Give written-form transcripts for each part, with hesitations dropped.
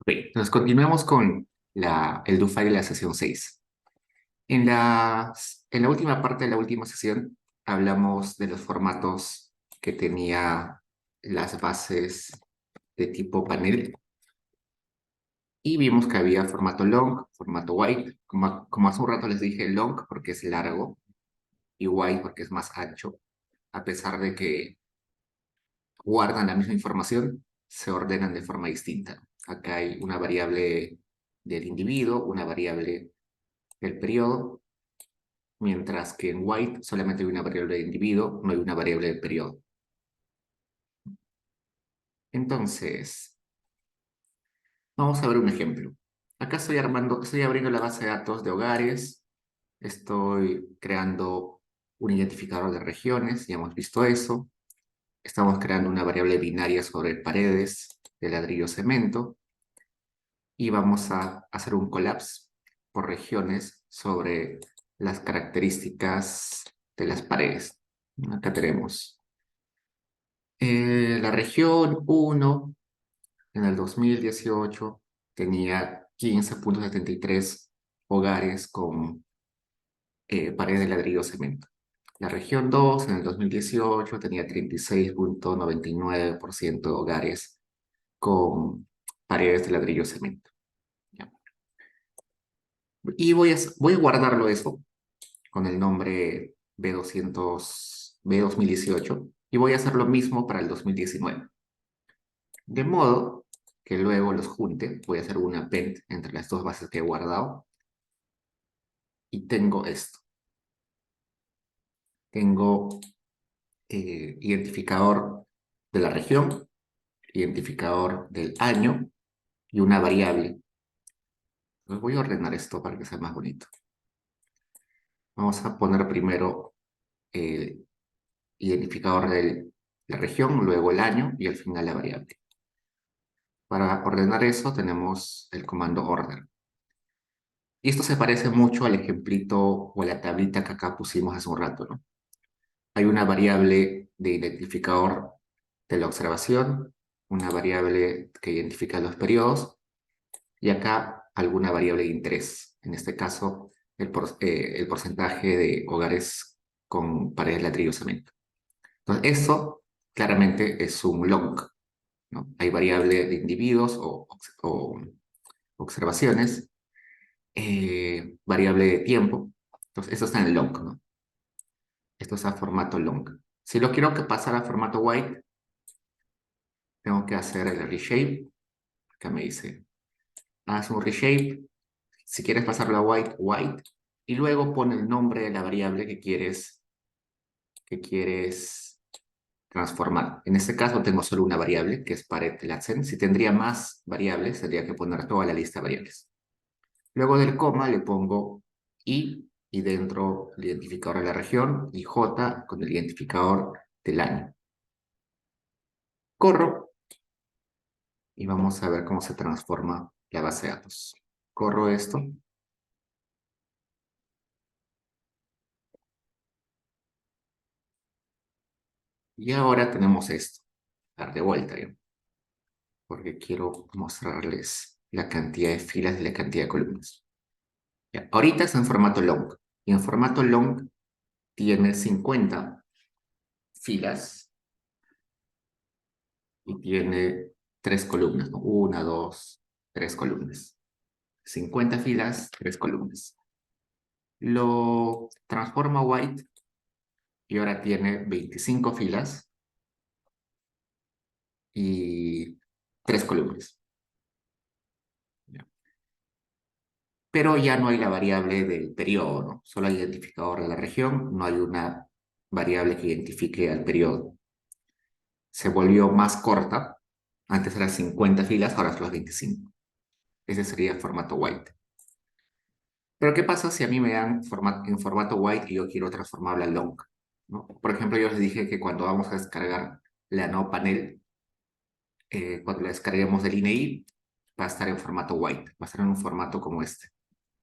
Ok, entonces continuemos con el do file de la sesión 6. En la última parte de la última sesión hablamos de los formatos que tenía las bases de tipo panel y vimos que había formato long, formato wide. Como hace un rato les dije, long porque es largo y wide porque es más ancho, a pesar de que guardan la misma información, se ordenan de forma distinta. Acá hay una variable del individuo, una variable del periodo, mientras que en white solamente hay una variable de individuo, no hay una variable de periodo. Entonces, vamos a ver un ejemplo. Acá estoy abriendo la base de datos de hogares, estoy creando un identificador de regiones, ya hemos visto eso. Estamos creando una variable binaria sobre paredes de ladrillo cemento y vamos a hacer un collapse por regiones sobre las características de las paredes. Acá tenemos la región 1 en el 2018 tenía 15,73 hogares con paredes de ladrillo cemento. La región 2 en el 2018 tenía 36,99% de hogares con paredes de ladrillo cemento. ¿Ya? Y voy a guardarlo eso con el nombre B2018 y voy a hacer lo mismo para el 2019. De modo que luego los junte, voy a hacer un append entre las dos bases que he guardado y tengo esto. Tengo identificador de la región, identificador del año y una variable. Entonces voy a ordenar esto para que sea más bonito. Vamos a poner primero el identificador de la región, luego el año y al final la variable. Para ordenar eso tenemos el comando order. Y esto se parece mucho al ejemplito o a la tablita que acá pusimos hace un rato, ¿no? Hay una variable de identificador de la observación, una variable que identifica los periodos y acá alguna variable de interés. En este caso, el porcentaje de hogares con paredes de ladrillo cemento. Entonces, eso claramente es un long, ¿no? Hay variable de individuos o observaciones, variable de tiempo. Entonces, eso está en el long, ¿no? Esto está a formato long. Si lo quiero que pasara a formato white, tengo que hacer el reshape. Acá me dice, haz un reshape. Si quieres pasarlo a white, white. Y luego pone el nombre de la variable que quieres transformar. En este caso tengo solo una variable, que es pared.latsen. Si tendría más variables, tendría que poner toda la lista de variables. Luego del coma le pongo y dentro el identificador de la región y J con el identificador del año. Corro y vamos a ver cómo se transforma la base de datos. Corro esto. Y ahora tenemos esto. Dar de vuelta, ¿ya? Porque quiero mostrarles la cantidad de filas y la cantidad de columnas. Ya, ahorita está en formato long. Y en formato long tiene 50 filas y tiene 3 columnas, ¿no? 1, 2, 3 columnas. 50 filas, 3 columnas. Lo transforma a white y ahora tiene 25 filas y 3 columnas. ¿Ya? Pero ya no hay la variable del periodo, ¿no? Solo hay identificador de la región, no hay una variable que identifique al periodo. Se volvió más corta, antes eran 50 filas, ahora son las 25. Ese sería el formato white. Pero ¿qué pasa si a mí me dan en formato white y yo quiero transformarla a long? ¿No? Por ejemplo, yo les dije que cuando vamos a descargar la no panel, cuando la descarguemos del INEI, va a estar en formato white, va a estar en un formato como este.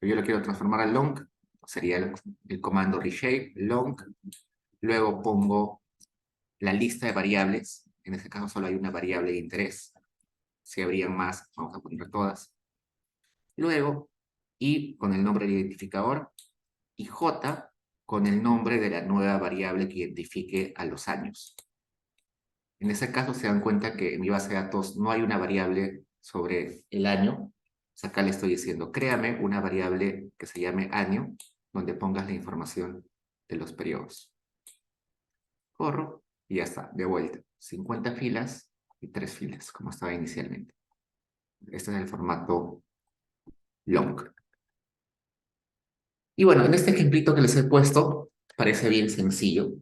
Yo lo quiero transformar a long, sería el comando reshape, long, luego pongo la lista de variables, en este caso solo hay una variable de interés, Si habrían más, vamos a poner todas. Luego, I con el nombre del identificador y J con el nombre de la nueva variable que identifique a los años. En ese caso se dan cuenta que en mi base de datos no hay una variable sobre el año. O sea, acá le estoy diciendo, créame una variable que se llame año, donde pongas la información de los periodos. Corro y ya está, de vuelta. 50 filas y 3 filas, como estaba inicialmente. Este es el formato long. Y bueno, en este ejemplito que les he puesto, parece bien sencillo,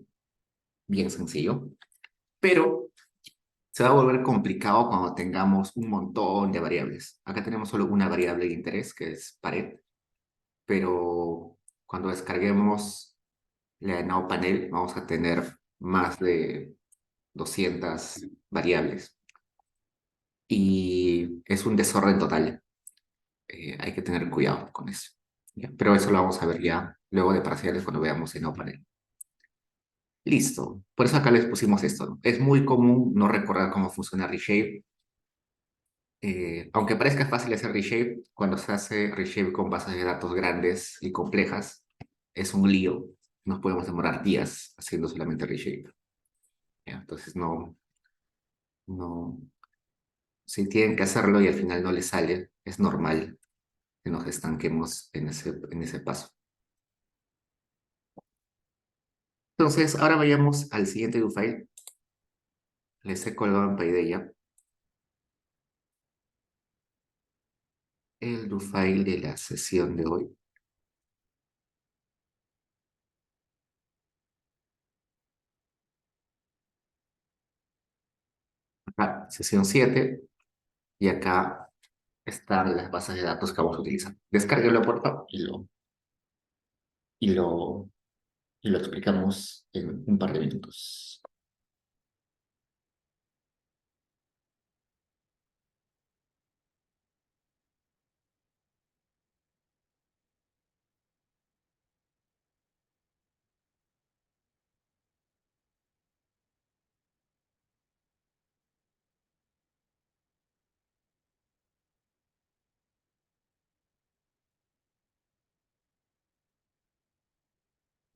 pero se va a volver complicado cuando tengamos un montón de variables. Acá tenemos solo una variable de interés, que es pared, pero cuando descarguemos la Now Panel vamos a tener más de 200 variables. Y es un desorden total. Hay que tener cuidado con eso. ¿Ya? Pero eso lo vamos a ver ya luego de parciales cuando veamos el Now Panel. Listo. Por eso acá les pusimos esto, ¿no? Es muy común no recordar cómo funciona Reshape. Aunque parezca fácil hacer Reshape, cuando se hace Reshape con bases de datos grandes y complejas, es un lío. Nos podemos demorar días haciendo solamente Reshape. ¿Ya? Entonces, no. Si tienen que hacerlo y al final no les sale, es normal que nos estanquemos en ese paso. Entonces, ahora vayamos al siguiente do file. Les he colgado en Paideia el do file de la sesión de hoy. Acá, sesión 7, y acá están las bases de datos que vamos a utilizar. Descárguelo, por favor, y lo, y lo explicamos en un par de minutos.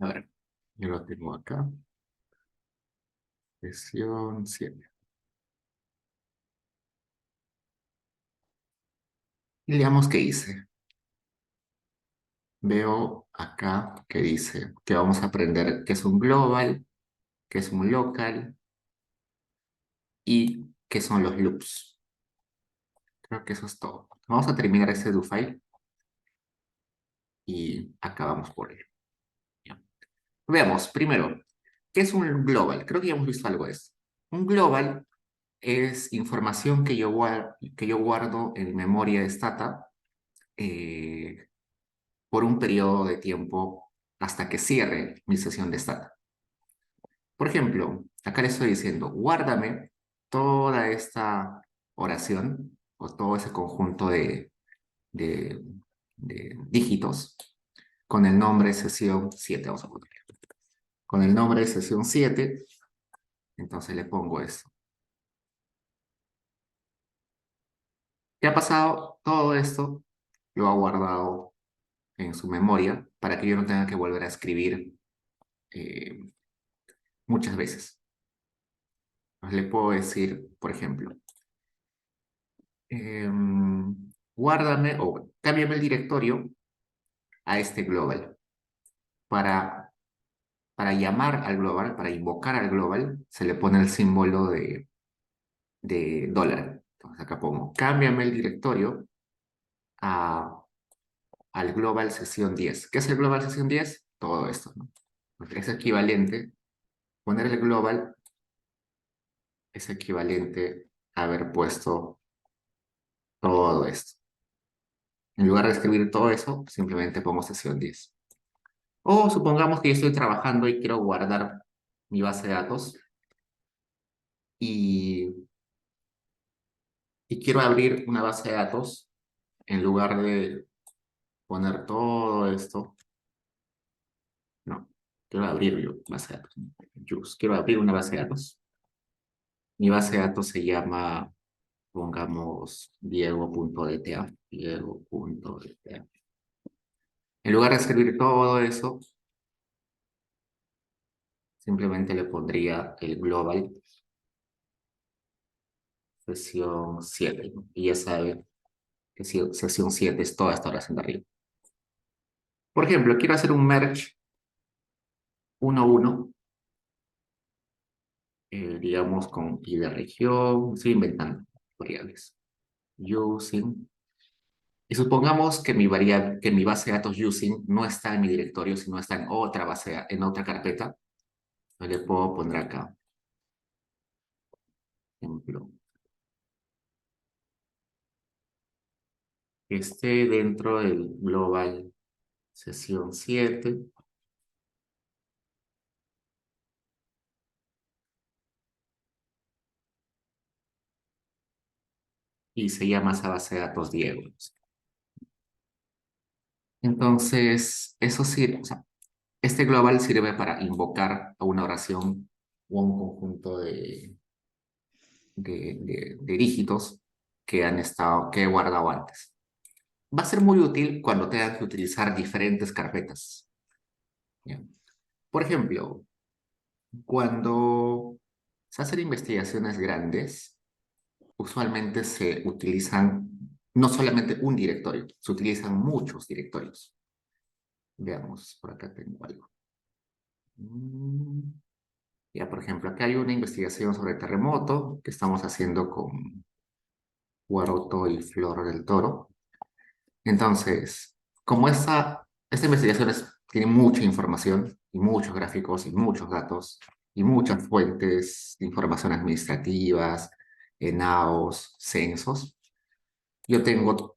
A ver, yo lo tengo acá. Sesión 7. Y veamos qué hice. Veo acá que dice que vamos a aprender qué es un global, qué es un local y qué son los loops. Creo que eso es todo. Vamos a terminar este do file y acabamos por ello. Ya. Veamos, primero, ¿qué es un global? Creo que ya hemos visto algo de esto. Un global es información que yo guardo en memoria de Stata eh, por un periodo de tiempo hasta que cierre mi sesión de Stata. Por ejemplo, acá le estoy diciendo, guárdame toda esta oración o todo ese conjunto de, de dígitos con el nombre sesión 7, vamos a ponerle. Con el nombre de sesión 7, entonces le pongo eso. ¿Qué ha pasado? Todo esto lo ha guardado en su memoria para que yo no tenga que volver a escribir eh, muchas veces. Entonces, le puedo decir, por ejemplo, guárdame o cámbiame el directorio a este global. Para, para llamar al global, para invocar al global, se le pone el símbolo de dólar. Entonces acá pongo, cámbiame el directorio a, al global sesión 10. ¿Qué es el global sesión 10? Todo esto, ¿no? Porque es equivalente, poner el global es equivalente a haber puesto todo esto. En lugar de escribir todo eso, simplemente pongo sesión 10. O supongamos que yo estoy trabajando y quiero guardar mi base de datos y, y quiero abrir una base de datos en lugar de poner todo esto. No, quiero abrir yo base de datos. Quiero abrir una base de datos. Mi base de datos se llama Pongamos Diego.dta, Diego.dta. En lugar de escribir todo eso, simplemente le pondría el global sesión 7, ¿no? Y ya sabe que sesión 7 es toda esta oración de arriba. Por ejemplo, quiero hacer un merge 1-1, digamos con i de región, estoy inventando variables. Using. Y supongamos que que mi base de datos using no está en mi directorio, sino está en otra en otra carpeta. Yo le puedo poner acá, ejemplo, que esté dentro del global sesión 7 y se llama esa base de datos Diego. Entonces, eso sirve, o sea, este global sirve para invocar a una oración o a un conjunto de dígitos que he guardado antes. Va a ser muy útil cuando tengan que utilizar diferentes carpetas. ¿Ya? Por ejemplo, cuando se hacen investigaciones grandes, usualmente se utilizan no solamente un directorio, se utilizan muchos directorios. Veamos, por acá tengo algo. Ya, por ejemplo, acá hay una investigación sobre terremoto que estamos haciendo con Guaroto y Flor del Toro. Entonces, como esta investigación tiene mucha información y muchos gráficos y muchos datos y muchas fuentes de información administrativas, NAOs, censos, yo tengo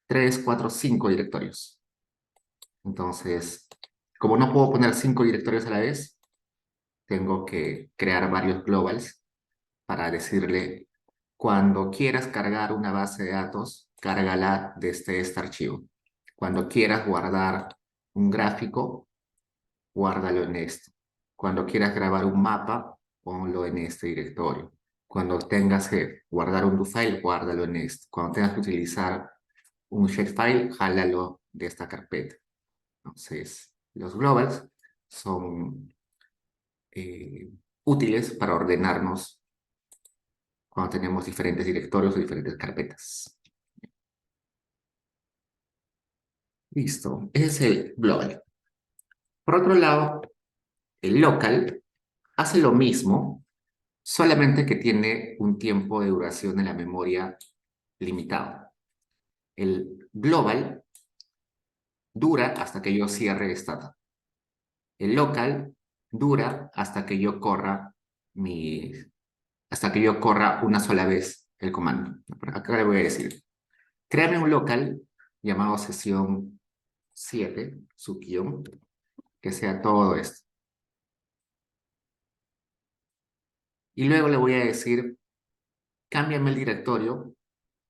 3, 4, 5 directorios. Entonces, como no puedo poner 5 directorios a la vez, tengo que crear varios globals para decirle, cuando quieras cargar una base de datos, cárgala desde este archivo. Cuando quieras guardar un gráfico, guárdalo en esto. Cuando quieras grabar un mapa, ponlo en este directorio. Cuando tengas que guardar un do file, guárdalo en este. Cuando tengas que utilizar un shapefile, jálalo de esta carpeta. Entonces, los globals son útiles para ordenarnos cuando tenemos diferentes directorios o diferentes carpetas. Listo, ese es el global. Por otro lado, el local hace lo mismo, solamente que tiene un tiempo de duración en la memoria limitado. El global dura hasta que yo cierre esta. El local dura hasta que yo corra una sola vez el comando. Acá le voy a decir, créame un local llamado sesión 7, subguión, que sea todo esto. Y luego le voy a decir, cámbiame el directorio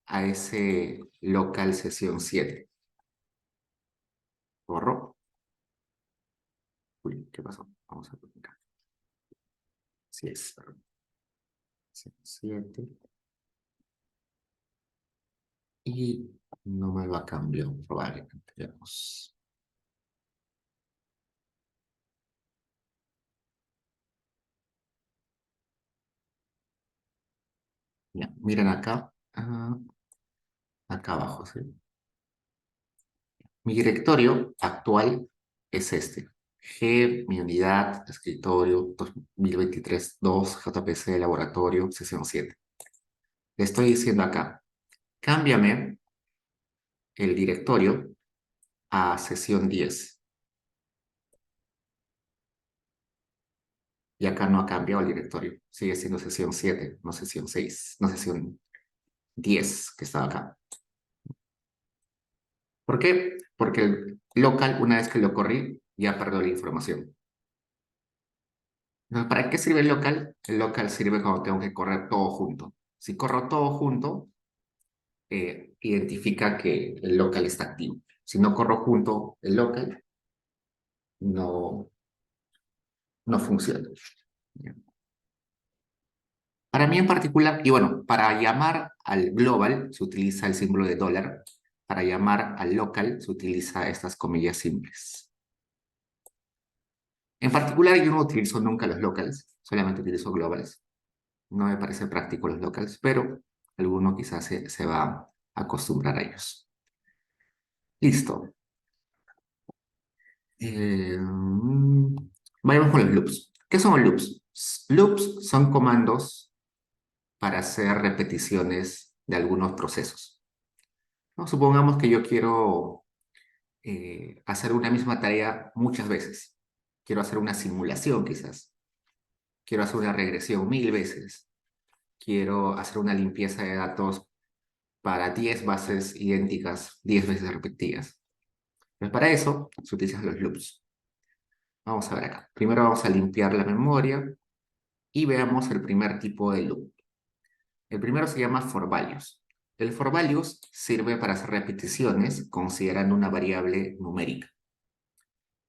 a ese local sesión 7. Borro. Uy, ¿qué pasó? Vamos a publicar. Sí es, perdón. 7. Y no me lo cambió, probablemente. Veamos. Ya, miren acá. Acá abajo, ¿sí? Mi directorio actual es este. G, mi unidad, escritorio, 2023-2, JPC, laboratorio, sesión 7. Le estoy diciendo acá, cámbiame el directorio a sesión 10. Y acá no ha cambiado el directorio. Sigue siendo sesión 7, no sesión 6, no sesión 10 que estaba acá. ¿Por qué? Porque el local, una vez que lo corrí, ya perdió la información. Entonces, ¿para qué sirve el local? El local sirve cuando tengo que correr todo junto. Si corro todo junto, identifica que el local está activo. Si no corro junto el local, no, no funciona. Para mí en particular, y bueno, para llamar al global se utiliza el símbolo de dólar. Para llamar al local se utiliza estas comillas simples. En particular, yo no utilizo nunca los locals, solamente utilizo globales. No me parece práctico los locals, pero alguno quizás se va a acostumbrar a ellos. Listo. Vayamos con los loops. ¿Qué son los loops? Loops son comandos para hacer repeticiones de algunos procesos, ¿no? Supongamos que yo quiero hacer una misma tarea muchas veces. Quiero hacer una simulación quizás. Quiero hacer una regresión 1000 veces. Quiero hacer una limpieza de datos para 10 bases idénticas 10 veces repetidas. Pues para eso se utilizan los loops. Vamos a ver acá. Primero vamos a limpiar la memoria y veamos el primer tipo de loop. El primero se llama for values. El for values sirve para hacer repeticiones considerando una variable numérica.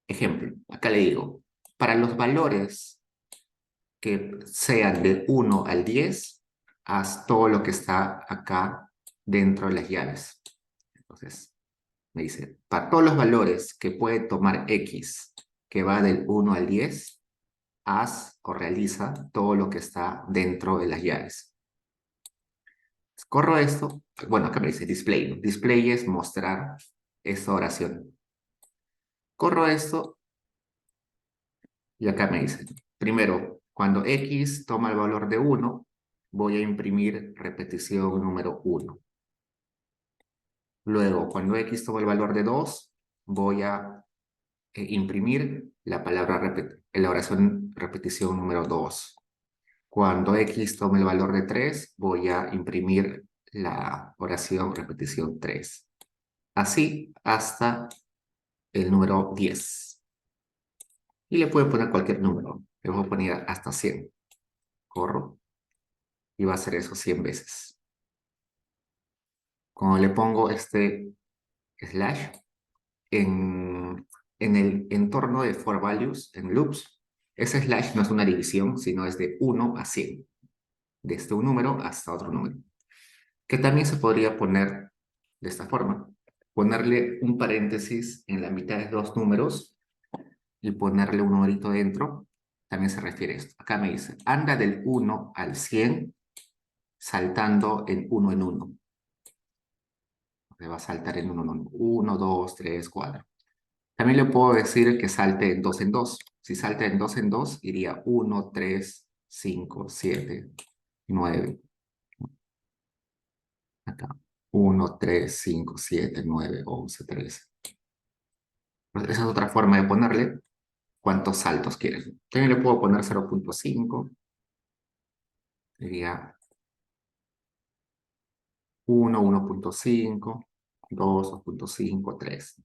Ejemplo, acá le digo, para los valores que sean de 1 al 10, haz todo lo que está acá dentro de las llaves. Entonces, me dice, para todos los valores que puede tomar X, que va del 1 al 10, haz o realiza todo lo que está dentro de las llaves. Corro esto, bueno, acá me dice display, ¿no? Display es mostrar esta oración. Corro esto y acá me dice, primero, cuando X toma el valor de 1, voy a imprimir repetición número 1. Luego, cuando X toma el valor de 2, voy a imprimir la palabra la oración repetición número 2. Cuando X tome el valor de 3, voy a imprimir la oración repetición 3. Así hasta el número 10. Y le puedo poner cualquier número. Le voy a poner hasta 100. Corro. Y va a hacer eso 100 veces. Cuando le pongo este slash en el entorno de for values, en loops, ese slash no es una división, sino es de 1 a 100. Desde un número hasta otro número. Que también se podría poner de esta forma. Ponerle un paréntesis en la mitad de dos números y ponerle un numerito dentro. También se refiere a esto. Acá me dice, anda del 1 al 100 saltando en 1 en 1. Va a saltar en 1 en 1. 1, 2, 3, 4. También le puedo decir que salte en 2 en 2. Si salta en 2 en 2, iría 1, 3, 5, 7, 9. Acá. 1, 3, 5, 7, 9, 11, 13. Esa es otra forma de ponerle cuántos saltos quieres. También le puedo poner 0.5. Sería 1, 1.5, 2, 2.5, 3.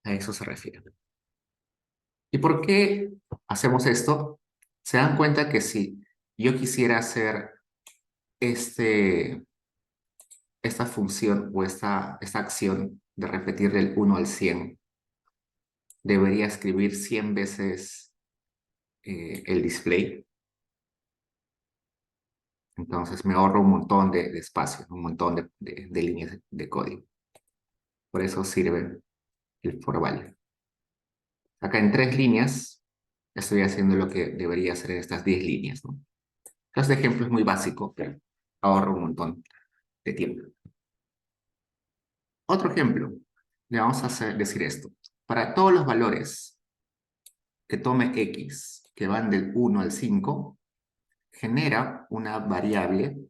A eso se refiere. ¿Y por qué hacemos esto? Se dan cuenta que si yo quisiera hacer esta función o esta acción de repetir del 1 al 100, debería escribir 100 veces el display. Entonces me ahorro un montón de espacio, un montón de líneas de código. Por eso sirve el for value. Acá en 3 líneas estoy haciendo lo que debería hacer en estas 10 líneas, ¿no? Este ejemplo es muy básico, pero ahorro un montón de tiempo. Otro ejemplo, le vamos a decir esto. Para todos los valores que tome X, que van del 1 al 5, genera una variable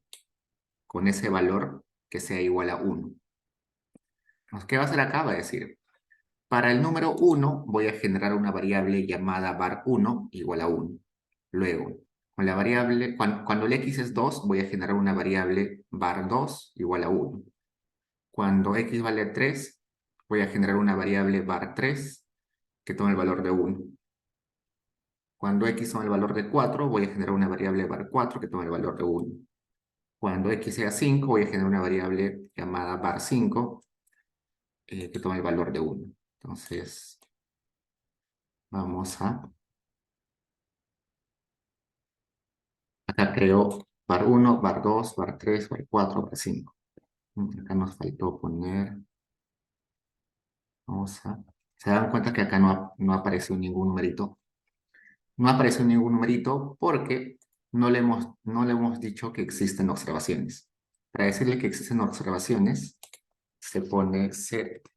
con ese valor que sea igual a 1. ¿Qué va a hacer acá? Va a decir, para el número 1 voy a generar una variable llamada var1 igual a 1. Luego, con la variable, cuando el x es 2, voy a generar una variable var2 igual a 1. Cuando x vale 3, voy a generar una variable var3 que toma el valor de 1. Cuando x toma el valor de 4, voy a generar una variable var4 que toma el valor de 1. Cuando x sea 5, voy a generar una variable llamada var5 que toma el valor de 1. Entonces, vamos a Acá creo bar 1, bar 2, bar 3, bar 4, bar 5. Acá nos faltó poner, vamos a, se dan cuenta que acá no apareció ningún numerito. No apareció ningún numerito porque no le hemos dicho que existen observaciones. Para decirle que existen observaciones, se pone set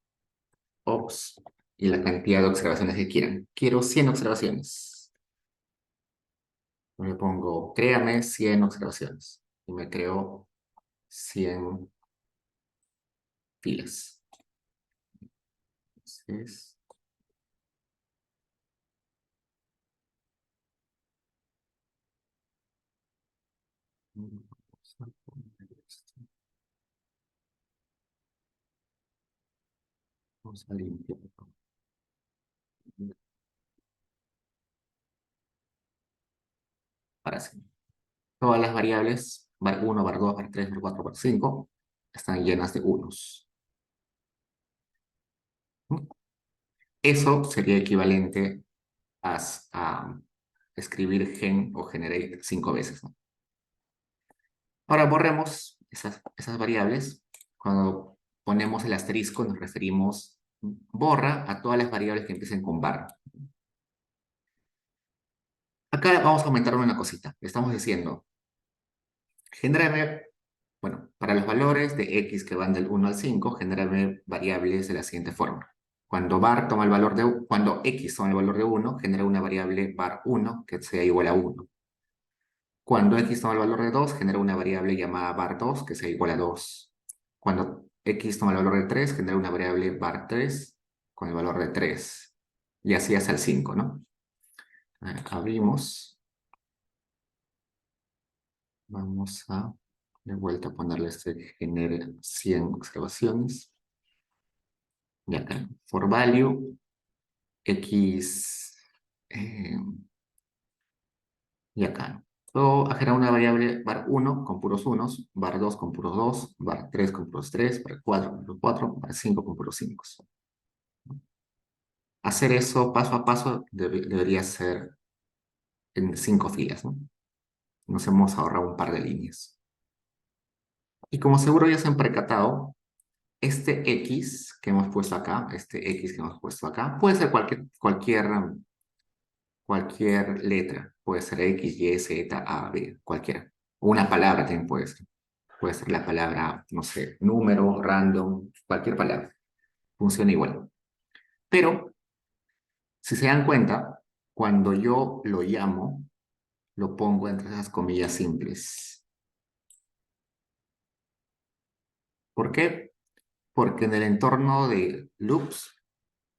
obs y la cantidad de observaciones que quieran. Quiero 100 observaciones. Le pongo, créame 100 observaciones. Y me creo 100 filas. Entonces, vamos a poner esto. Vamos a limpiar. Ahora sí. Todas las variables, var 1, var 2, var 3, var 4, var 5, están llenas de unos. Eso sería equivalente a escribir gen o generate 5 veces, ¿no? Ahora borremos esas variables. Cuando ponemos el asterisco nos referimos, borra a todas las variables que empiecen con bar. Acá vamos a aumentar una cosita. Estamos diciendo, genérame, bueno, para los valores de x que van del 1 al 5, genérame variables de la siguiente forma. Cuando x toma el valor de 1, genera una variable var 1 que sea igual a 1. Cuando x toma el valor de 2, genera una variable llamada var 2 que sea igual a 2. Cuando x toma el valor de 3, genera una variable var 3 con el valor de 3. Y así hasta el 5, ¿no? Abrimos. Vamos a de vuelta a ponerle este genere 100 observaciones. Y acá, for value, x, eh, y acá. Luego a generar una variable var 1 con puros unos, var 2 con puros 2, var 3 con puros 3, var 4 con puros 4, var 5 con puros 5. Hacer eso paso a paso debería ser en 5 filas, ¿no? Nos hemos ahorrado un par de líneas. Y como seguro ya se han percatado, este X que hemos puesto acá, puede ser cualquier letra. Puede ser X, Y, Z, A, B, cualquiera. O una palabra también puede ser. Puede ser la palabra, no sé, número, random, cualquier palabra. Funciona igual. Pero, si se dan cuenta, cuando yo lo llamo, lo pongo entre esas comillas simples. ¿Por qué? Porque en el entorno de loops,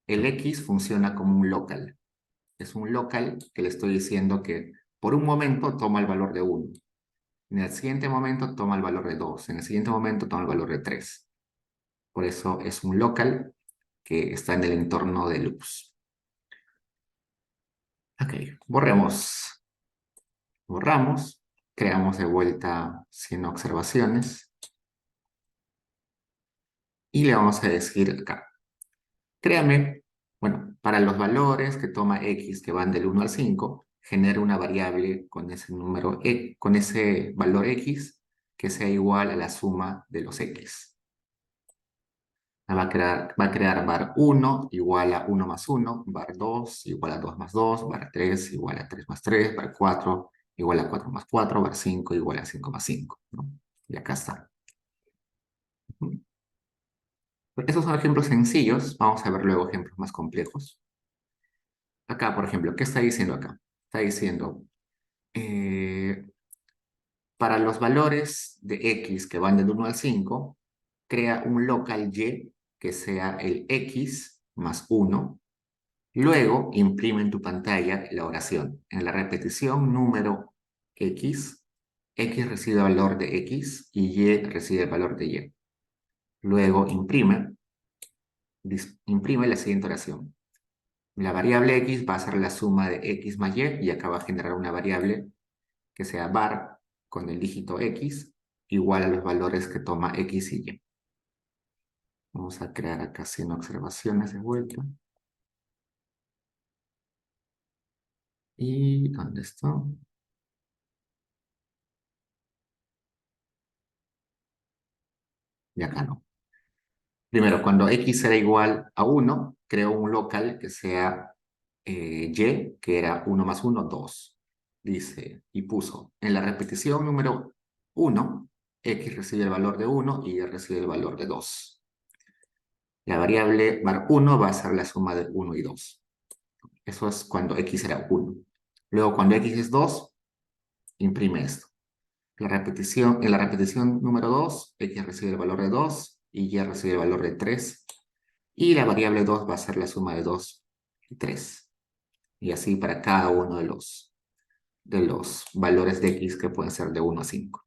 el X funciona como un local. Es un local que le estoy diciendo que por un momento toma el valor de 1. En el siguiente momento toma el valor de 2. En el siguiente momento toma el valor de 3. Por eso es un local que está en el entorno de loops. Ok, borremos. Borramos. Creamos de vuelta 100 observaciones. Y le vamos a decir acá. Créame, bueno, para los valores que toma x que van del 1 al 5, genera una variable con ese número, con ese valor x que sea igual a la suma de los x. Va a crear var 1 igual a 1 más 1, var 2 igual a 2 más 2, var 3 igual a 3 más 3, var 4 igual a 4 más 4, var 5 igual a 5 más 5, ¿no? Y acá está. Esos son ejemplos sencillos. Vamos a ver luego ejemplos más complejos. Acá, por ejemplo, ¿qué está diciendo acá? Está diciendo, eh, para los valores de x que van del 1 al 5, crea un local y que sea el x más 1. Luego, imprime en tu pantalla la oración. En la repetición número x recibe el valor de x y y recibe el valor de y. Luego, imprime la siguiente oración. La variable x va a ser la suma de x más y acá va a generar una variable que sea var con el dígito x igual a los valores que toma x y y. Vamos a crear acá 100 observaciones de vuelta. ¿Y dónde está? y acá no. Primero, cuando x será igual a 1, creo un local que sea y, que era 1 más 1, 2. Dice, y puso, en la repetición número 1, x recibe el valor de 1 y y recibe el valor de 2. La variable var1 va a ser la suma de 1 y 2. Eso es cuando x era 1. Luego, cuando x es 2, imprime esto. En la repetición número 2, x recibe el valor de 2 y y recibe el valor de 3. Y la variable 2 va a ser la suma de 2 y 3. Y así para cada uno de los valores de x que pueden ser de 1 a 5.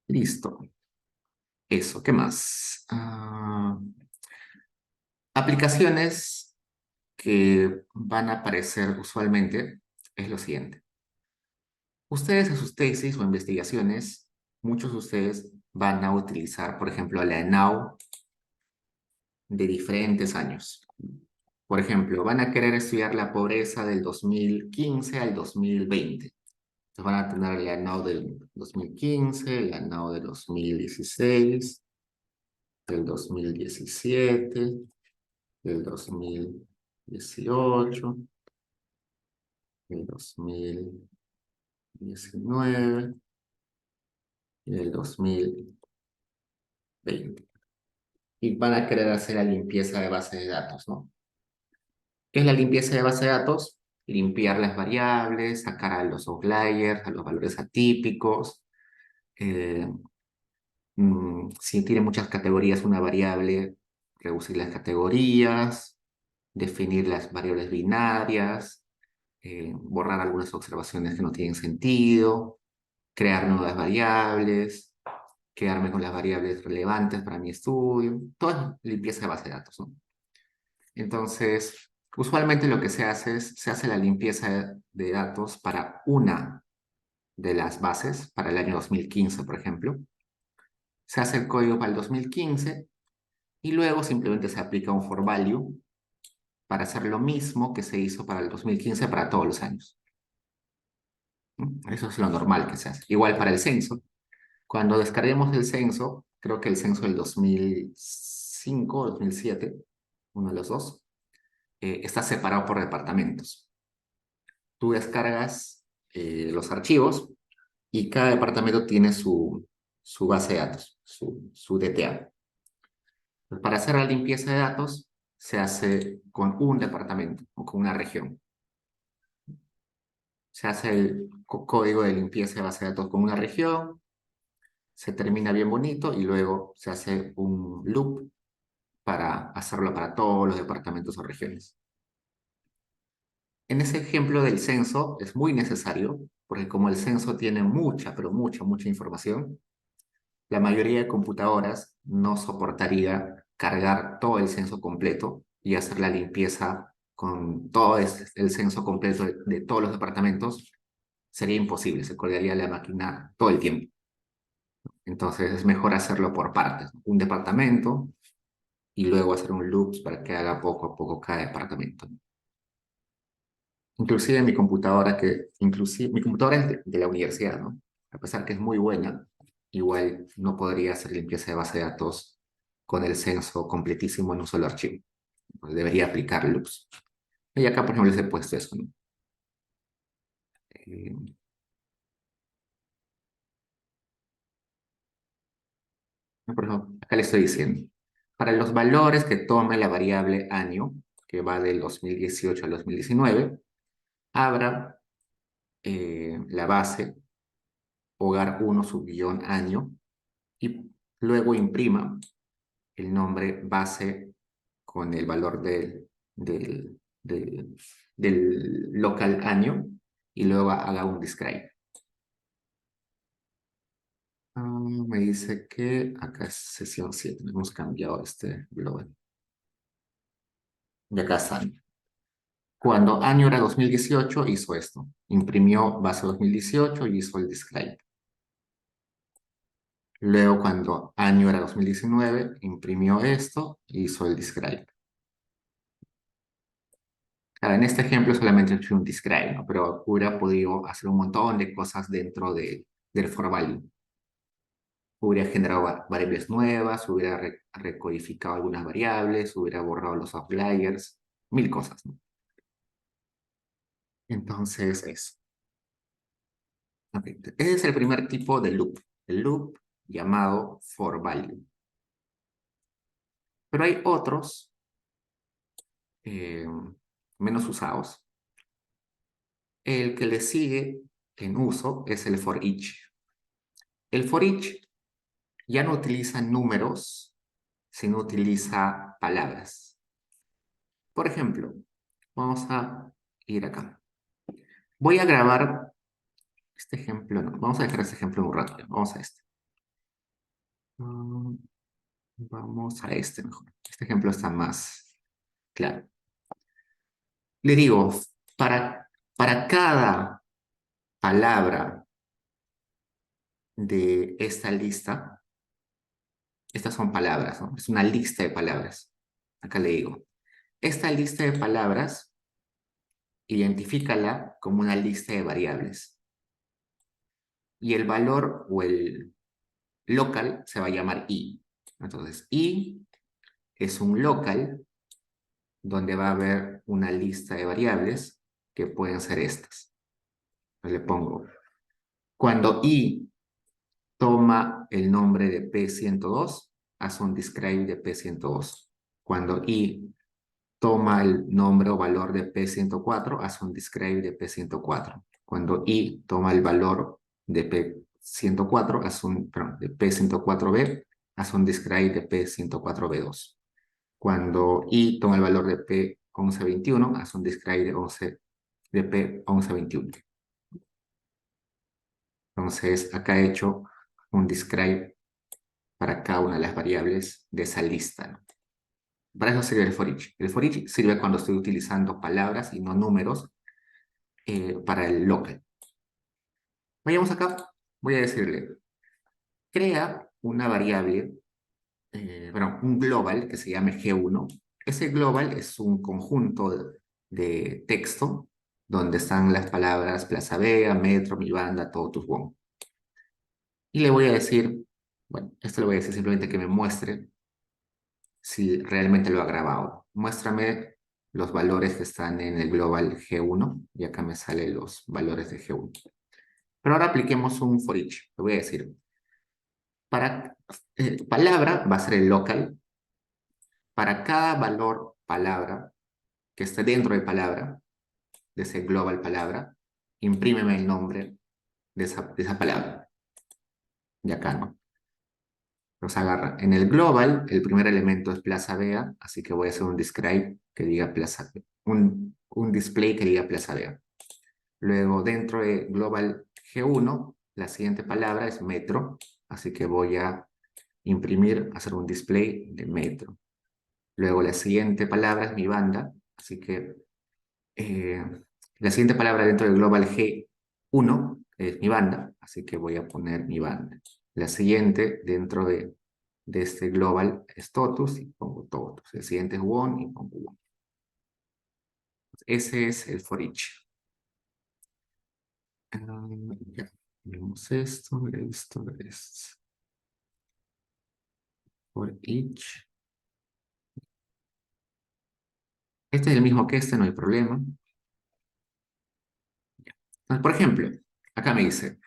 Listo. Eso, ¿qué más? Aplicaciones que van a aparecer usualmente es lo siguiente. Ustedes en sus tesis o investigaciones, muchos de ustedes van a utilizar, por ejemplo, la ENAU de diferentes años. Por ejemplo, van a querer estudiar la pobreza del 2015 al 2020. Entonces van a tener la ENAU del 2015, la ENAU del 2016, del 2017, del 2018, del 2019 y del 2020. Y van a querer hacer la limpieza de base de datos, ¿no? ¿Qué es la limpieza de base de datos? Limpiar las variables, sacar a los outliers, a los valores atípicos. eh, si tiene muchas categorías una variable, reducir las categorías, definir las variables binarias, borrar algunas observaciones que no tienen sentido, crear nuevas variables, quedarme con las variables relevantes para mi estudio. Todo es limpieza de base de datos, ¿no? Entonces, usualmente lo que se hace es, se hace la limpieza de datos para una de las bases, para el año 2015, por ejemplo. Se hace el código para el 2015 y luego simplemente se aplica un for value para hacer lo mismo que se hizo para el 2015 para todos los años. Eso es lo normal que se hace. Igual para el censo. Cuando descarguemos el censo, creo que el censo del 2005 o 2007, uno de los dos, está separado por departamentos. Tú descargas los archivos y cada departamento tiene su base de datos, su DTA. Para hacer la limpieza de datos, se hace con un departamento o con una región. Se hace el código de limpieza de base de datos con una región, se termina bien bonito y luego se hace un loop para hacerlo para todos los departamentos o regiones. En ese ejemplo del censo es muy necesario, porque como el censo tiene mucha, pero mucha información, la mayoría de computadoras no soportaría cargar todo el censo completo y hacer la limpieza con todo el censo completo de todos los departamentos. Sería imposible, se colgaría la máquina todo el tiempo. Entonces es mejor hacerlo por partes, ¿no? Un departamento y luego hacer un loops para que haga poco a poco cada departamento. Inclusive mi computadora es de la universidad, ¿no? A pesar que es muy buena, igual no podría hacer limpieza de base de datos con el censo completísimo en un solo archivo. Pues debería aplicar loops. Y acá, por ejemplo, les he puesto eso, ¿no? Eh, por ejemplo, acá le estoy diciendo, para los valores que tome la variable año, que va del 2018 al 2019, abra la base hogar 1 subguión año y luego imprima el nombre base con el valor del local año y luego haga un describe. Me dice que acá es sesión 7, hemos cambiado este global. Y acá está. Cuando año era 2018 hizo esto. Imprimió base 2018 y hizo el describe. Luego, cuando año era 2019, imprimió esto y hizo el describe. Claro, en este ejemplo solamente he hecho un describe, ¿no? Pero hubiera podido hacer un montón de cosas dentro del for value. hubiera generado variables nuevas, hubiera recodificado algunas variables, hubiera borrado los outliers, mil cosas, ¿no? Entonces, eso. Ok, ese es el primer tipo de loop, el loop llamado for value. Pero hay otros eh, menos usados. El que le sigue en uso es el for each. El for each ya no utiliza números, sino utiliza palabras. Por ejemplo, vamos a ir acá. Voy a grabar este ejemplo, no, vamos a dejar este ejemplo un rato, vamos a este. Mm, Vamos a este mejor. Este ejemplo está más claro. Le digo, para cada palabra de esta lista, estas son palabras, ¿no? Es una lista de palabras. Acá le digo, esta lista de palabras, identifícala como una lista de variables. Y el valor o el local se va a llamar i. Entonces, i es un local donde va a haber una lista de variables que pueden ser estas. Le pongo, cuando i toma el nombre de P102, haz un describe de P102. Cuando i toma el nombre o valor de P104, haz un describe de P104. Cuando i toma el valor de P104, perdón, de P104b, haz un describe de P104b2. Cuando i toma el valor de P1121, haz un describe de P1121. Entonces, acá he hecho un describe para cada una de las variables de esa lista, ¿no? Para eso sirve el for each. El for each sirve cuando estoy utilizando palabras y no números para el local. Vayamos acá, voy a decirle, crea una variable, bueno, un global que se llame G1. Ese global es un conjunto de texto donde están las palabras Plaza Vea, Metro, Mi Banda, Todo Tus Bon. Y le voy a decir, bueno, esto le voy a decir simplemente que me muestre si realmente lo ha grabado. Muéstrame los valores que están en el global G1 y acá me salen los valores de G1. Pero ahora apliquemos un for each. Le voy a decir, para palabra va a ser el local. Para cada valor palabra que esté dentro de palabra, de ese global palabra, imprímeme el nombre de esa palabra. Y acá no. Los agarra. En el global, el primer elemento es Plaza Vea, así que voy a hacer un describe que diga Plaza Vea. Un display que diga Plaza Vea. Luego, dentro de global G1, la siguiente palabra es metro, así que voy a imprimir, hacer un display de metro. Luego, la siguiente palabra es mi banda, así que la siguiente palabra dentro del global G1 es mi banda, así que voy a poner mi banda. La siguiente dentro de este global es totus y pongo totus. El siguiente es one y pongo one. Ese es el for each. Ya, vemos esto. For each. Este es el mismo que este, no hay problema. Entonces, por ejemplo, acá me dice,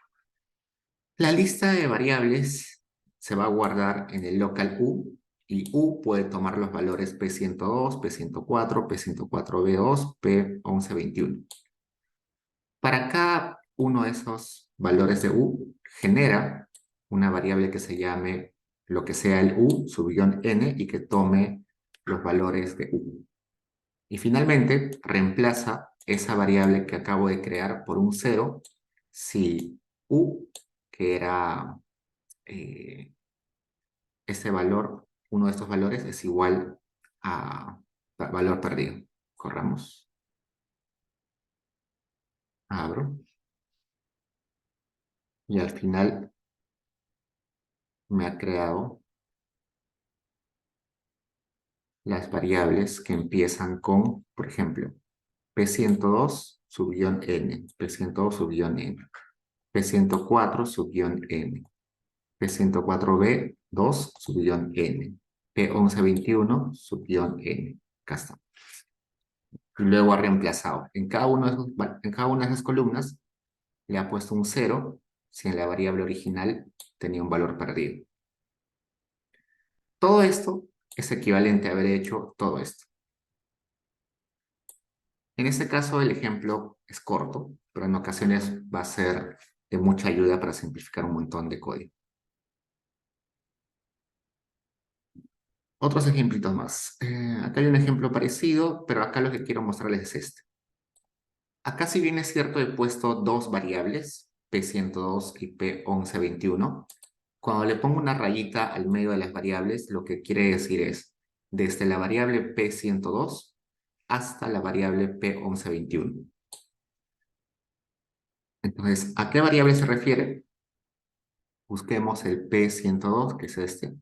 la lista de variables se va a guardar en el local U y U puede tomar los valores P102, P104, P104B2, P1121. Para cada uno de esos valores de U, genera una variable que se llame lo que sea el U, su guión N, y que tome los valores de U. Y finalmente, reemplaza esa variable que acabo de crear por un 0 si U, que era ese valor, uno de estos valores es igual a valor perdido. Corramos. Abro. Y al final me ha creado las variables que empiezan con, por ejemplo, P102 subguión N, P102 subguión N, P104 subguión N, P104B2 subguión N. P1121 subguión N. Acá está. Y luego ha reemplazado. En cada una de esas columnas le ha puesto un 0 si en la variable original tenía un valor perdido. Todo esto es equivalente a haber hecho todo esto. En este caso el ejemplo es corto, pero en ocasiones va a ser de mucha ayuda para simplificar un montón de código. Otros ejemplitos más. Acá hay un ejemplo parecido, pero acá lo que quiero mostrarles es este. Acá, si bien es cierto, he puesto dos variables, P102 y P1121. Cuando le pongo una rayita al medio de las variables, lo que quiere decir es desde la variable P102 hasta la variable P1121. Entonces, ¿a qué variable se refiere? Busquemos el P102, que es este.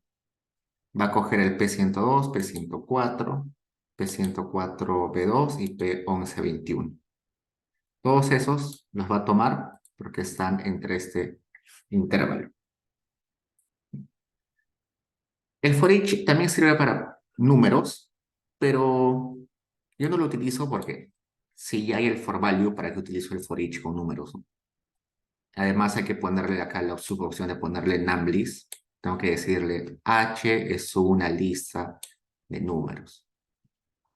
Va a coger el P102, P104, P104B2 y P1121. Todos esos los va a tomar porque están entre este intervalo. El for each también sirve para números, pero yo no lo utilizo porque si ya hay el for value, ¿para qué utilizo el for each con números? Además hay que ponerle acá la subopción de ponerle numList. Tengo que decirle H es una lista de números.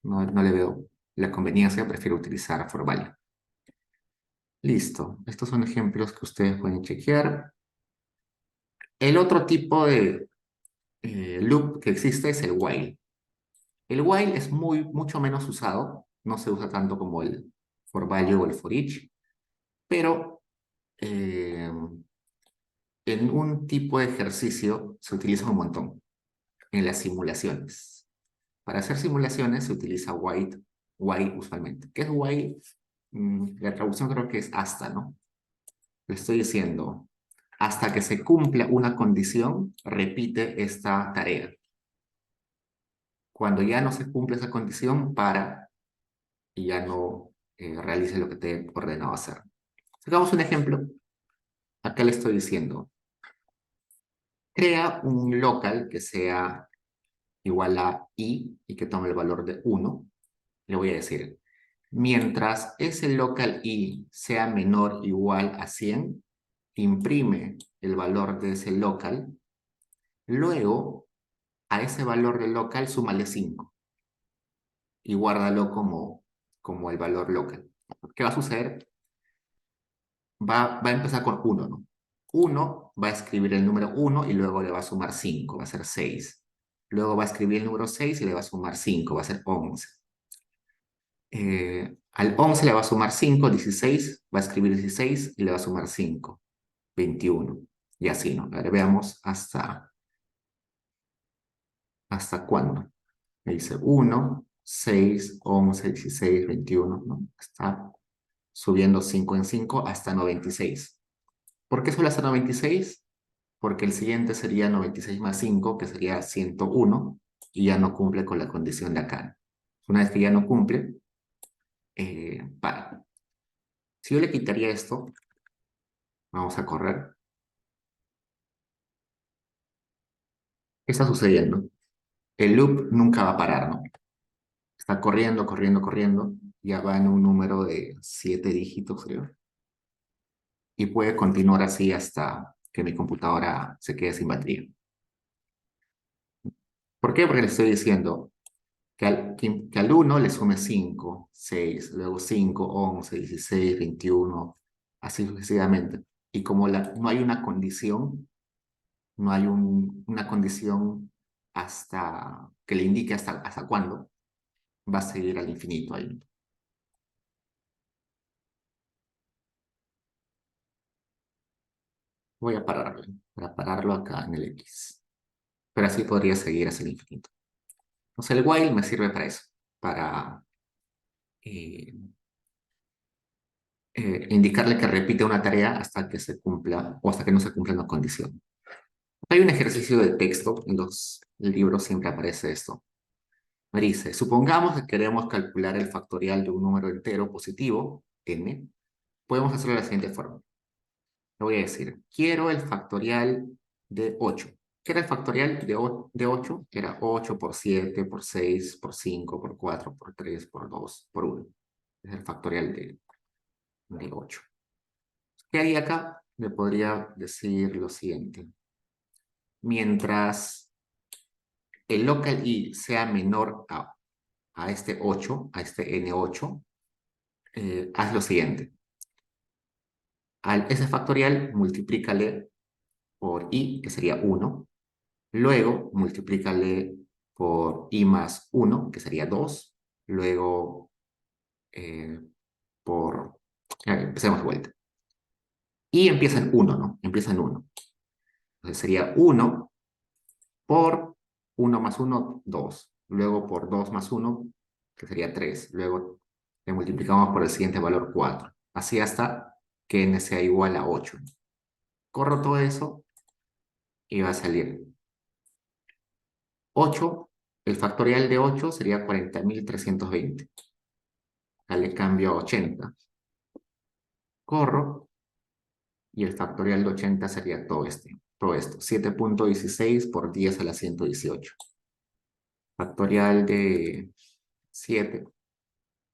No le veo la conveniencia, prefiero utilizar for value. Listo, estos son ejemplos que ustedes pueden chequear. El otro tipo de loop que existe es el while. El while es mucho menos usado, no se usa tanto como el for value o el for each, pero en un tipo de ejercicio se utiliza un montón, en las simulaciones. Para hacer simulaciones se utiliza while usualmente. ¿Qué es while? La traducción creo que es hasta, ¿no? Le estoy diciendo, hasta que se cumpla una condición, repite esta tarea. Cuando ya no se cumple esa condición, para y ya no realice lo que te he ordenado hacer. Hagamos un ejemplo. Acá le estoy diciendo, crea un local que sea igual a i y que tome el valor de 1. Le voy a decir, mientras ese local i sea menor o igual a 100, imprime el valor de ese local. Luego, a ese valor del local, súmale 5 y guárdalo como el valor local. ¿Qué va a suceder? Va a empezar con 1, ¿no? 1 va a escribir el número 1 y luego le va a sumar 5, va a ser 6. Luego va a escribir el número 6 y le va a sumar 5, va a ser 11. Al 11 le va a sumar 5, 16, va a escribir 16 y le va a sumar 5, 21. Y así, ¿no? Ahora veamos hasta cuándo. Me dice 1, 6, 11, 16, 21, ¿no? Está subiendo 5 en 5 hasta 96. ¿Por qué solo hasta 96? Porque el siguiente sería 96 más 5, que sería 101, y ya no cumple con la condición de acá. Una vez que ya no cumple, para. Si yo le quitaría esto, vamos a correr. ¿Qué está sucediendo? El loop nunca va a parar, ¿no? Está corriendo, corriendo, corriendo. Ya va en un número de 7 dígitos, creo. Y puede continuar así hasta que mi computadora se quede sin batería. ¿Por qué? Porque le estoy diciendo que al 1 le sume 5, 6, luego 5, 11, 16, 21, así sucesivamente. Y como no hay una condición, no hay una condición hasta que le indique hasta cuándo, va a seguir al infinito ahí. Voy a pararlo, para pararlo acá en el X. Pero así podría seguir hacia el infinito. Entonces el while me sirve para eso, para eh, indicarle que repite una tarea hasta que se cumpla o hasta que no se cumpla una condición. Hay un ejercicio de texto, en los libros siempre aparece esto. Me dice, supongamos que queremos calcular el factorial de un número entero positivo, n, podemos hacerlo de la siguiente forma. Le voy a decir, quiero el factorial de 8. ¿Qué era el factorial de 8? Era 8 por 7, por 6, por 5, por 4, por 3, por 2, por 1. Es el factorial de 8. ¿Qué hay acá? Le podría decir lo siguiente. Mientras el local i sea menor a este 8, a este n8, haz lo siguiente. Ese factorial, multiplícale por i, que sería 1. Luego, multiplícale por i más 1, que sería 2. Luego, eh, por... empecemos de vuelta. Y empieza en 1, ¿no? Empieza en 1. Entonces sería 1 por 1 más 1, 2. Luego por 2 más 1, que sería 3. Luego le multiplicamos por el siguiente valor 4. Así hasta que n sea igual a 8. Corro todo eso y va a salir 8. El factorial de 8 sería 40.320. Ya le cambio a 80. Corro y el factorial de 80 sería todo esto. 7.16 por 10 a la 118. Factorial de 7.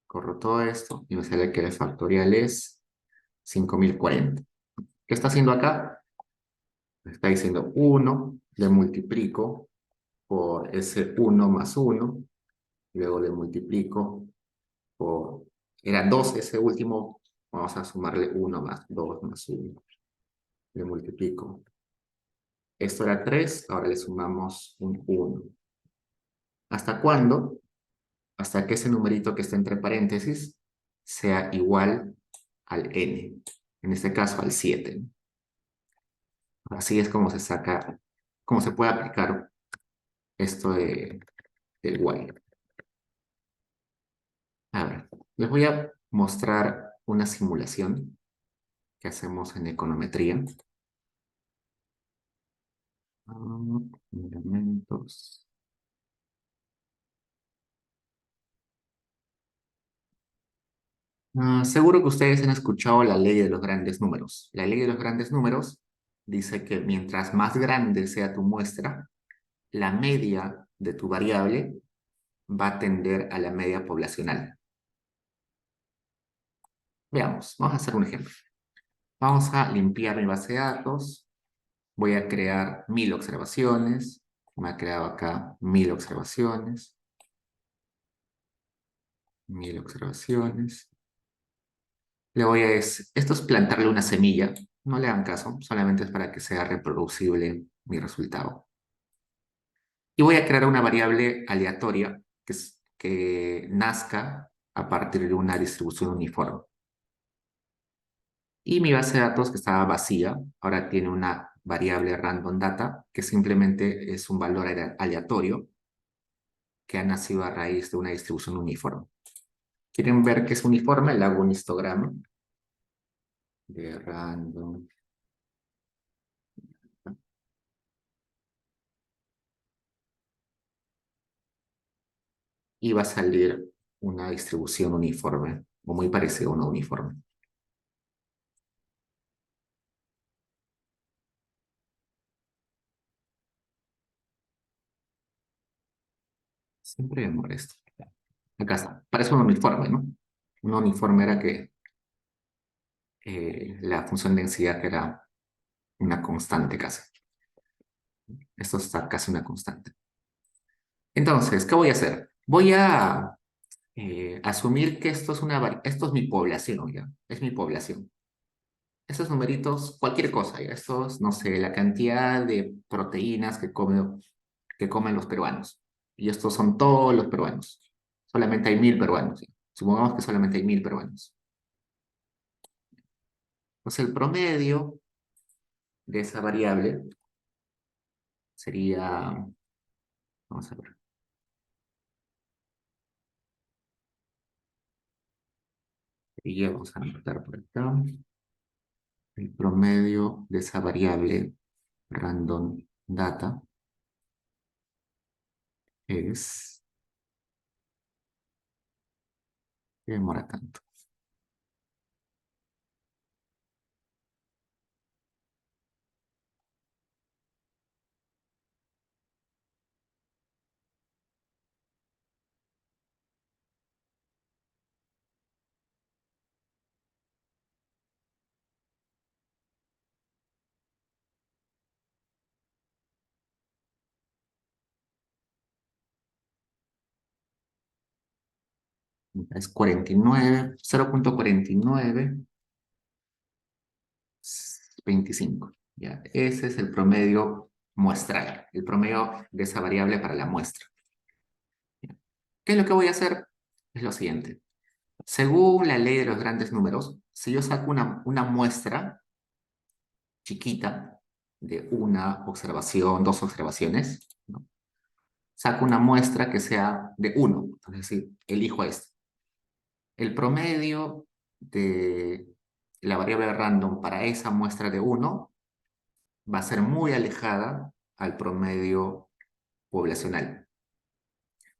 Corro todo esto y me sale que el factorial es 5040. ¿Qué está haciendo acá? Está diciendo 1, le multiplico por ese 1 más 1, luego le multiplico por... Era 2 ese último, vamos a sumarle 1 más 2 más 1. Le multiplico. Esto era 3, ahora le sumamos un 1. ¿Hasta cuándo? Hasta que ese numerito que está entre paréntesis sea igual al n. En este caso al 7. Así es como se saca, cómo se puede aplicar esto del while. A ver, les voy a mostrar una simulación que hacemos en econometría. Elementos. Seguro que ustedes han escuchado la ley de los grandes números. La ley de los grandes números dice que mientras más grande sea tu muestra, la media de tu variable va a tender a la media poblacional. Veamos, vamos a hacer un ejemplo. Vamos a limpiar mi base de datos. Voy a crear 1000 observaciones. Me ha creado acá 1000 observaciones. 1000 observaciones. Le voy a decir, esto es plantarle una semilla. No le hagan caso, solamente es para que sea reproducible mi resultado. Y voy a crear una variable aleatoria que nazca a partir de una distribución uniforme. Y mi base de datos que estaba vacía, ahora tiene una variable random data, que simplemente es un valor aleatorio que ha nacido a raíz de una distribución uniforme. ¿Quieren ver que es uniforme? Le hago un histograma de random. Y va a salir una distribución uniforme, o muy parecida a una uniforme. Siempre me molesto. Acá está. Parece un uniforme, ¿no? Un uniforme era que la función densidad era una constante casi. Esto está casi una constante. Entonces, ¿qué voy a hacer? Voy a asumir que esto es mi población, ¿ya? Es mi población. Estos numeritos, cualquier cosa, ¿ya? Estos, no sé, la cantidad de proteínas que comen los peruanos. Y estos son todos los peruanos. Solamente hay 1000 peruanos, ¿ya? Supongamos que solamente hay 1000 peruanos. Pues el promedio de esa variable sería, vamos a ver, vamos a anotar por acá, el promedio de esa variable random data es, ¿qué demora tanto? Es 49, 0.4925. Ya, ese es el promedio muestral, el promedio de esa variable para la muestra. ¿Qué es lo que voy a hacer? Es lo siguiente. Según la ley de los grandes números, si yo saco una muestra chiquita de una observación, dos observaciones, ¿no? Saco una muestra que sea de 1, es decir, elijo este. El promedio de la variable random para esa muestra de 1 va a ser muy alejada al promedio poblacional.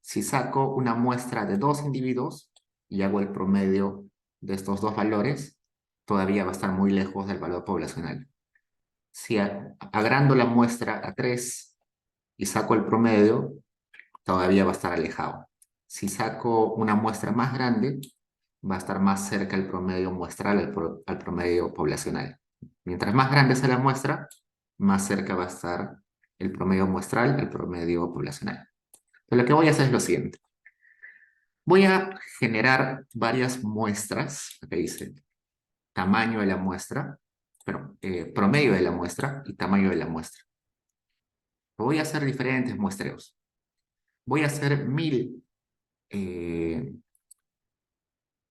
Si saco una muestra de 2 individuos y hago el promedio de estos dos valores, todavía va a estar muy lejos del valor poblacional. Si agrando la muestra a 3 y saco el promedio, todavía va a estar alejado. Si saco una muestra más grande, va a estar más cerca el promedio muestral al promedio poblacional. Mientras más grande sea la muestra, más cerca va a estar el promedio muestral al promedio poblacional. Pero lo que voy a hacer es lo siguiente. Voy a generar varias muestras, acá dice tamaño de la muestra, pero promedio de la muestra y tamaño de la muestra. Voy a hacer diferentes muestreos. Voy a hacer 1000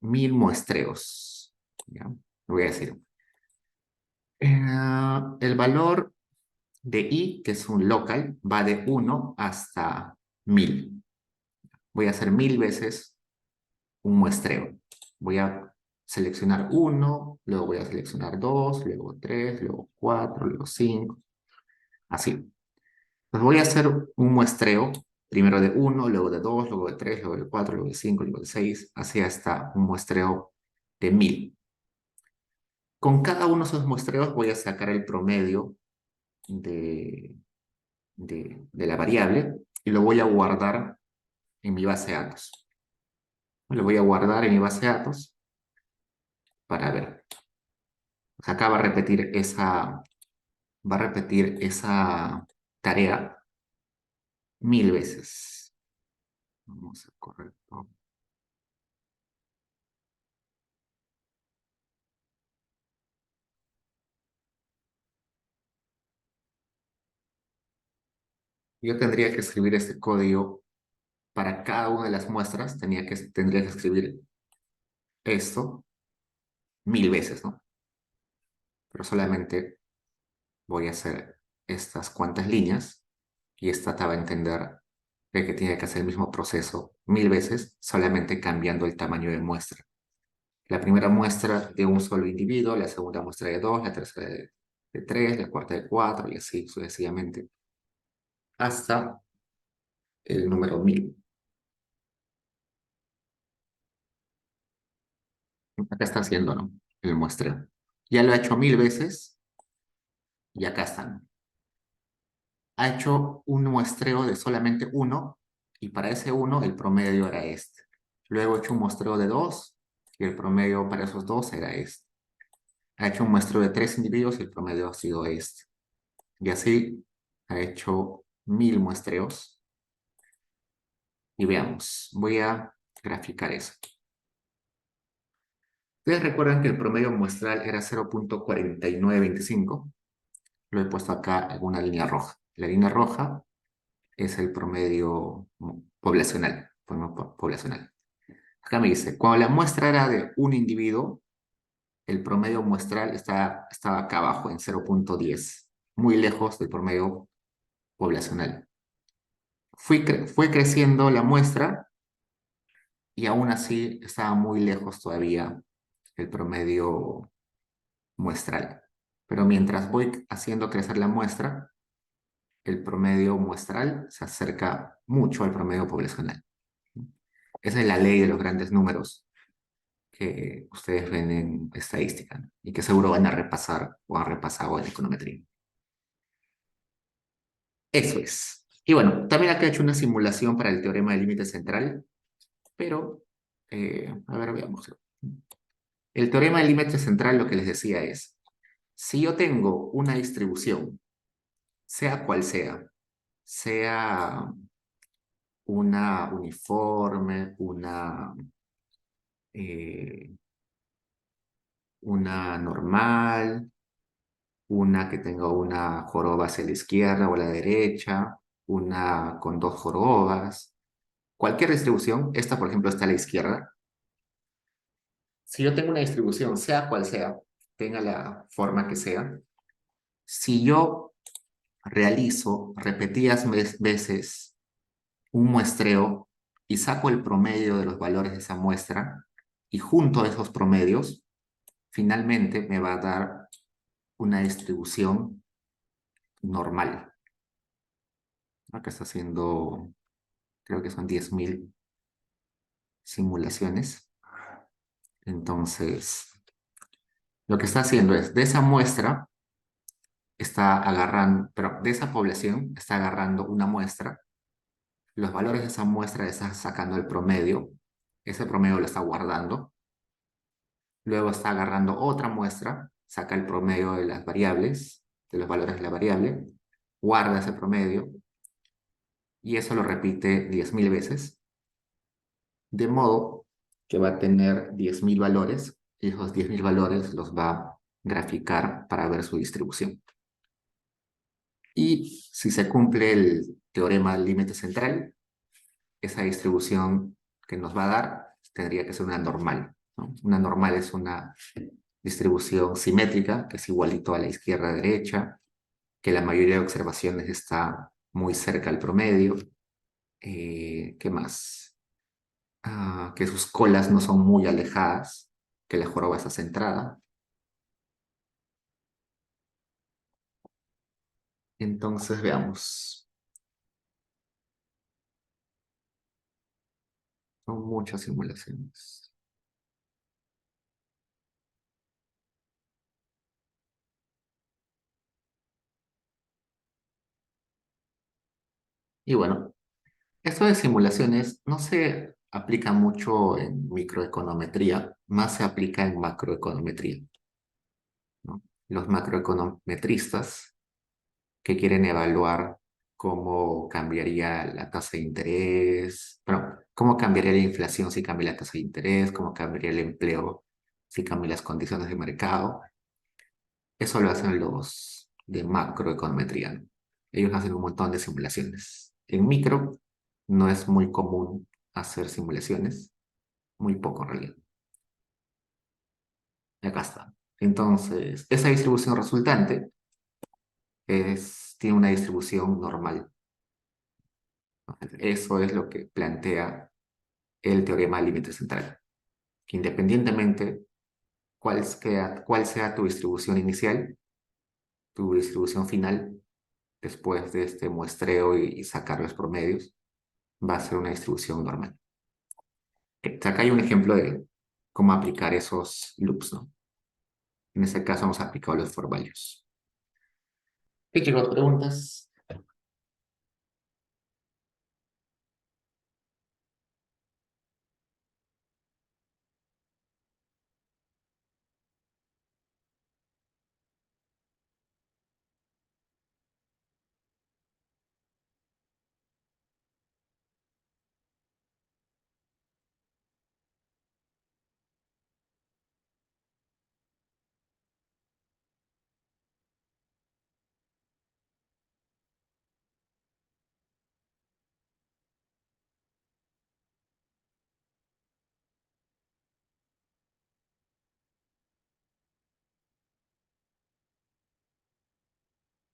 muestreos. ¿Ya? Voy a decir. El valor de i, que es un local, va de 1 hasta 1000. Voy a hacer 1000 veces un muestreo. Voy a seleccionar 1, luego voy a seleccionar 2, luego 3, luego 4, luego 5, así. Entonces voy a hacer un muestreo, primero de 1, luego de 2, luego de 3, luego de 4, luego de 5, luego de 6, así hasta un muestreo de 1000. Con cada uno de esos muestreos voy a sacar el promedio de, de la variable y lo voy a guardar en mi base de datos. Lo voy a guardar en mi base de datos para ver. Acá va a repetir esa tarea 1000 veces. Vamos a correcto. Yo tendría que escribir este código para cada una de las muestras. Tendría que escribir esto 1000 veces, ¿no? Pero solamente voy a hacer estas cuantas líneas y esta te va a entender de que tiene que hacer el mismo proceso 1000 veces, solamente cambiando el tamaño de muestra. La primera muestra de un solo individuo, la segunda muestra de 2, la tercera de 3, la cuarta de 4 y así sucesivamente hasta el número 1000. Acá está haciendo, ¿no? El muestreo. Ya lo ha hecho 1000 veces y acá están. Ha hecho un muestreo de solamente uno y para ese uno el promedio era este. Luego ha hecho un muestreo de 2 y el promedio para esos dos era este. Ha hecho un muestreo de 3 individuos y el promedio ha sido este. Y así ha hecho 1000 muestreos. Y veamos, voy a graficar eso. Ustedes recuerdan que el promedio muestral era 0.4925. Lo he puesto acá en una línea roja. La línea roja es el promedio poblacional. Poblacional. Acá me dice, cuando la muestra era de un individuo, el promedio muestral estaba acá abajo en 0.10, muy lejos del promedio poblacional. Fue creciendo la muestra y aún así estaba muy lejos todavía el promedio muestral. Pero mientras voy haciendo crecer la muestra, el promedio muestral se acerca mucho al promedio poblacional. Esa es la ley de los grandes números que ustedes ven en estadística, ¿no? Y que seguro van a repasar o han repasado en econometría. Eso es. Y bueno, también acá he hecho una simulación para el teorema del límite central, pero, a ver, veamos. El teorema del límite central lo que les decía es, si yo tengo una distribución, sea cual sea una uniforme, una eh, una normal, una que tenga una joroba hacia la izquierda o a la derecha, una con dos jorobas. Cualquier distribución, esta por ejemplo está a la izquierda. Si yo tengo una distribución, sea cual sea, tenga la forma que sea, si yo realizo repetidas veces un muestreo y saco el promedio de los valores de esa muestra y junto a esos promedios, finalmente me va a dar una distribución normal. Acá está haciendo, creo que son 10.000 simulaciones. Entonces, lo que está haciendo es, de esa muestra, está agarrando, pero de esa población está agarrando una muestra, los valores de esa muestra le está sacando el promedio, ese promedio lo está guardando, luego está agarrando otra muestra, saca el promedio de las variables, de los valores de la variable, guarda ese promedio y eso lo repite 10.000 veces, de modo que va a tener 10.000 valores y esos 10.000 valores los va a graficar para ver su distribución. Y si se cumple el teorema del límite central, esa distribución que nos va a dar tendría que ser una normal, ¿no? Una normal es una distribución simétrica, que es igualito a la izquierda-derecha, que la mayoría de observaciones está muy cerca al promedio. ¿Qué más? Que sus colas no son muy alejadas, que la joroba está centrada. Entonces, veamos. Son muchas simulaciones. Y bueno, esto de simulaciones no se aplica mucho en microeconometría, más se aplica en macroeconometría, ¿no? Los macroeconometristas que quieren evaluar cómo cambiaría la tasa de interés, bueno, cómo cambiaría la inflación si cambia la tasa de interés, cómo cambiaría el empleo si cambian las condiciones de mercado. Eso lo hacen los de macroeconometría, ¿no? Ellos hacen un montón de simulaciones. En micro no es muy común hacer simulaciones, muy poco en realidad. Y acá está. Entonces, esa distribución resultante tiene una distribución normal. Eso es lo que plantea el teorema del límite central. Que independientemente cuál sea tu distribución inicial, tu distribución final, después de este muestreo y sacar los promedios, va a ser una distribución normal. Acá hay un ejemplo de cómo aplicar esos loops, ¿no? En este caso hemos aplicado los for values. ¿Qué chicos, preguntas?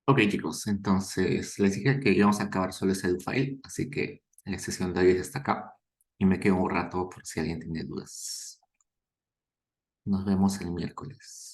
Ok, chicos, entonces les dije que íbamos a acabar solo ese file, así que la sesión de hoy está acá y me quedo un rato por si alguien tiene dudas. Nos vemos el miércoles.